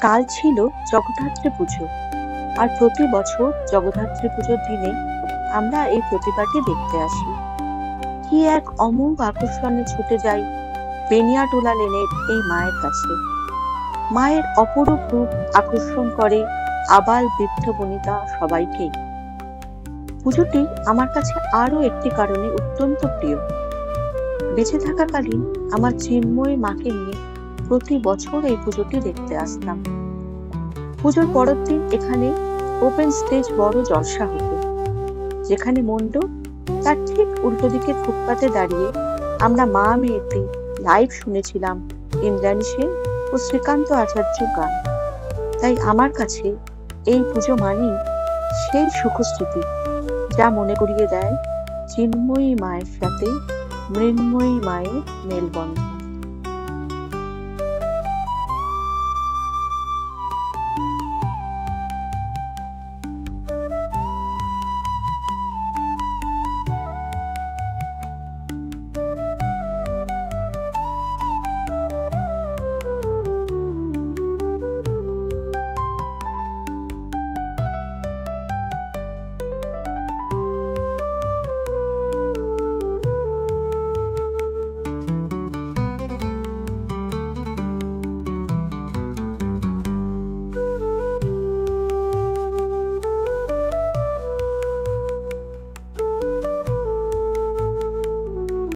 কাল ছিল জগদ্ধাত্রী পুজো, আর প্রতি বছর জগদ্ধাত্রী পুজোর দিনে আমরা এই প্রতিমাটি দেখতে আসি। কি এক অমোঘ আকর্ষণে ছুটে যাই বেনিয়াটোলা লেনের এই মায়ের কাছে। মায়ের অপরূপ রূপ আকর্ষণ করে আবাল বৃদ্ধ বনিতা সবাইকেই। পুজোটি আমার কাছে আরো একটি কারণে অত্যন্ত প্রিয়। বেঁচে থাকাকালীন আমার চিন্ময়ী মাকে নিয়ে প্রতি বছর এই পুজোটি দেখতে আসতাম। পুজোর পরের দিন এখানে ওপেন স্টেজ বড় জলসা হতো, যেখানে মণ্ডপ তার ঠিক উল্টো দিকে ফুটপাতে দাঁড়িয়ে আমরা মা মেয়েতে লাইভ শুনেছিলাম ইন্দ্রাণী সেন ও শ্রীকান্ত আচার্য গান। তাই আমার কাছে এই পুজো মানেই সেই সুখস্মৃতি, যা মনে করিয়ে দেয় চিন্ময়ী মায়ের সাথে মৃন্ময়ী মায়ের মেলবন্ধন।